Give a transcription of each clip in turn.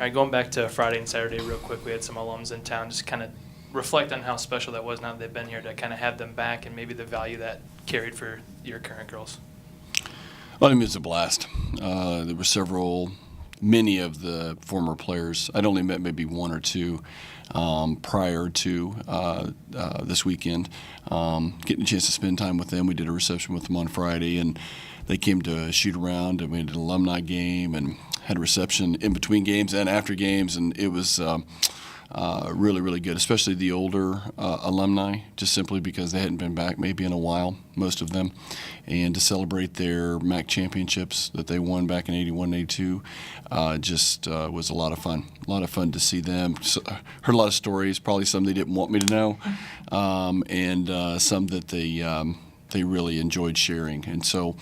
All right, going back to Friday and Saturday real quick, we had some alums in town. Just kind of reflect on how special that was now that they've been here, to kind of have them back and maybe the value that carried for your current girls. Well, I mean, it was a blast. There were many of the former players. I'd only met maybe one or two prior to this weekend. Getting a chance to spend time with them. We did a reception with them on Friday, and they came to shoot around, and we did an alumni game and had a reception in between games and after games, and it was really, really good, especially the older alumni, just simply because they hadn't been back maybe in a while, most of them, and to celebrate their MAC championships that they won back in 81, 82, just was a lot of fun. A lot of fun to see them. So, heard a lot of stories, probably some they didn't want me to know, and some that they really enjoyed sharing. And so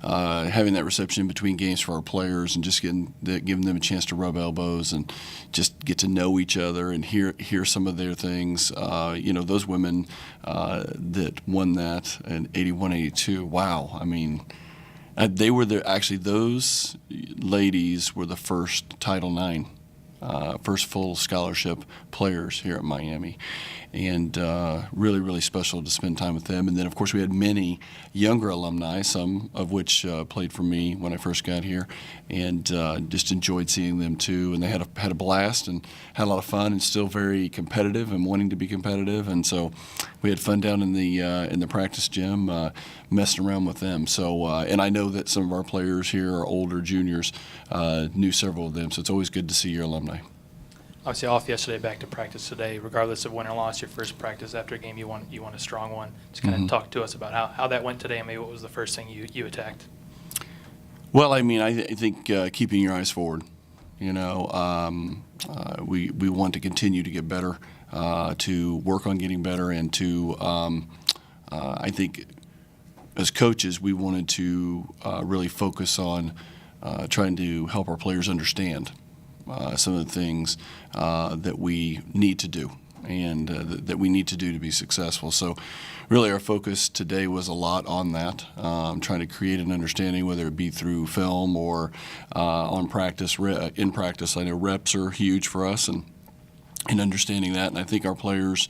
having that reception in between games for our players and just giving them a chance to rub elbows and just get to know each other and hear some of their things. Those women that won that in 81, 82, wow. I mean, they were those ladies were the first Title IX, first full scholarship players here at Miami. And really, really special to spend time with them. And then, of course, we had many younger alumni, some of which played for me when I first got here, and just enjoyed seeing them too. And they had a blast and had a lot of fun, and still very competitive and wanting to be competitive. And so we had fun down in the practice gym, messing around with them. So and I know that some of our players here are older juniors, knew several of them. So it's always good to see your alumni. Obviously off yesterday, back to practice today. Regardless of win or loss, your first practice after a game, you won a strong one. Just kind of talk to us about how that went today, and maybe what was the first thing you attacked. Well, I mean, I think keeping your eyes forward. We want to continue to get better, to work on getting better, and to I think as coaches we wanted to really focus on trying to help our players understand some of the things that we need to do and that we need to do to be successful. So really our focus today was a lot on that, trying to create an understanding, whether it be through film or on practice, in practice. I know reps are huge for us and understanding that, and I think our players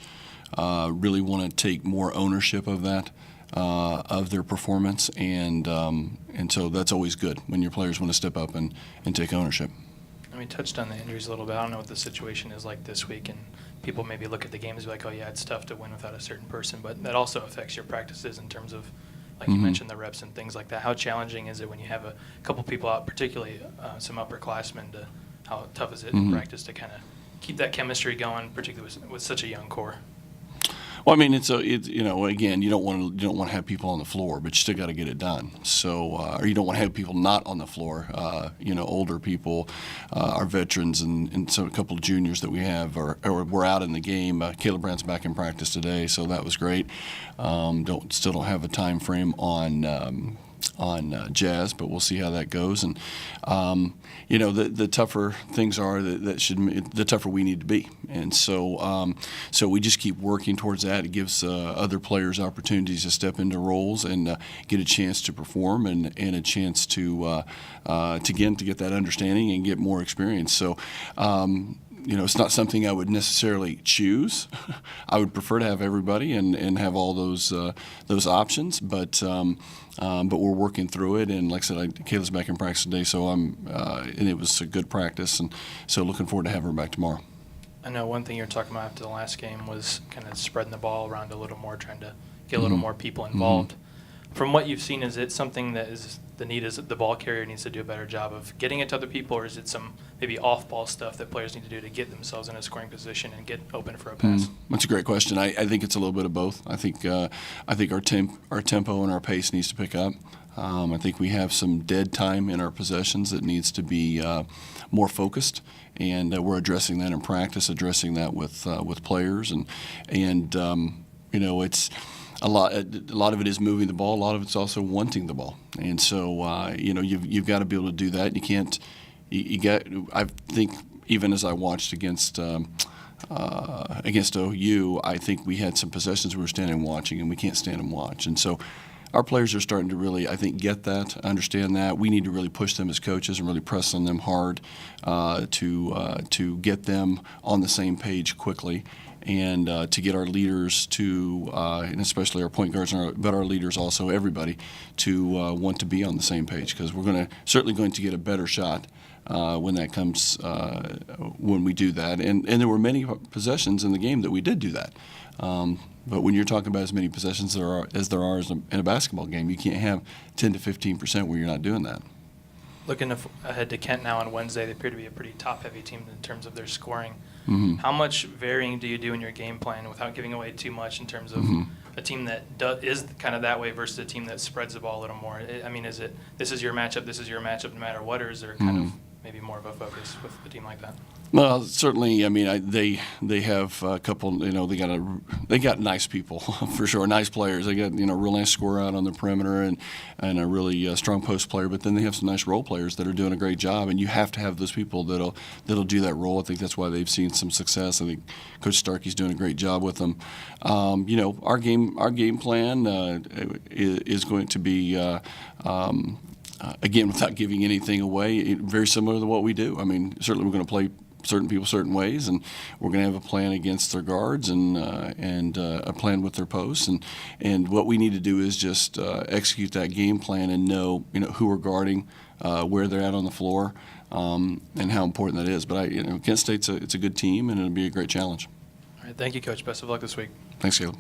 really want to take more ownership of that, of their performance, and so that's always good when your players want to step up and take ownership. We touched on the injuries a little bit. I don't know what the situation is like this week, and people maybe look at the games and be like, oh, yeah, it's tough to win without a certain person, but that also affects your practices in terms of, like you mentioned, the reps and things like that. How challenging is it when you have a couple people out, particularly some upperclassmen, how tough is it in practice to kind of keep that chemistry going, particularly with such a young core? Well, I mean, again, you don't want to have people on the floor, but you still got to get it done. So, or you don't want to have people not on the floor. Older people, our veterans, and so a couple of juniors that we have were out in the game. Caleb Brandt's back in practice today, so that was great. Still don't have a time frame on Jazz, but we'll see how that goes. And the tougher things are the tougher we need to be. And so we just keep working towards that. It gives other players opportunities to step into roles and get a chance to perform and a chance to get that understanding and get more experience. So. It's not something I would necessarily choose. I would prefer to have everybody and have all those options, but we're working through it. And like I said, Kayla's back in practice today, so and it was a good practice, and so looking forward to having her back tomorrow. I know one thing you were talking about after the last game was kind of spreading the ball around a little more, trying to get a little more people involved. From what you've seen, is it something that is the need is the ball carrier needs to do a better job of getting it to other people, or is it some maybe off-ball stuff that players need to do to get themselves in a scoring position and get open for a pass? That's a great question. I think it's a little bit of both. I think our tempo and our pace needs to pick up. I think we have some dead time in our possessions that needs to be more focused, and we're addressing that in practice, addressing that with players, and it's. A lot of it is moving the ball. A lot of it's also wanting the ball, and so you've got to be able to do that. You can't. I think even as I watched against OU, I think we had some possessions we were standing and watching, and we can't stand and watch. And so our players are starting to really, I think, get that, understand that. We need to really push them as coaches and really press on them hard to get them on the same page quickly, and to get our leaders to, and especially our point guards, but our leaders also, everybody, to want to be on the same page, because we're certainly going to get a better shot when that comes, when we do that. And there were many possessions in the game that we did do that. But when you're talking about as many possessions as there are in a basketball game, you can't have 10 to 15% where you're not doing that. Looking ahead to Kent now on Wednesday, they appear to be a pretty top-heavy team in terms of their scoring. Mm-hmm. How much varying do you do in your game plan without giving away too much in terms of a team that is kind of that way versus a team that spreads the ball a little more? I mean, is it this is your matchup no matter what, or is there kind of maybe more of a focus with a team like that? Well, certainly. I mean, they have a couple. They got nice people for sure, nice players. They got real nice scorer out on the perimeter and a really strong post player. But then they have some nice role players that are doing a great job, and you have to have those people that'll do that role. I think that's why they've seen some success. I think Coach Starkey's doing a great job with them. Our game plan is going to be. Again, without giving anything away, very similar to what we do. I mean, certainly we're going to play certain people certain ways, and we're going to have a plan against their guards and a plan with their posts. And what we need to do is just execute that game plan and know who we're guarding, where they're at on the floor, and how important that is. But Kent State's it's a good team, and it'll be a great challenge. All right, thank you, Coach. Best of luck this week. Thanks, Caleb.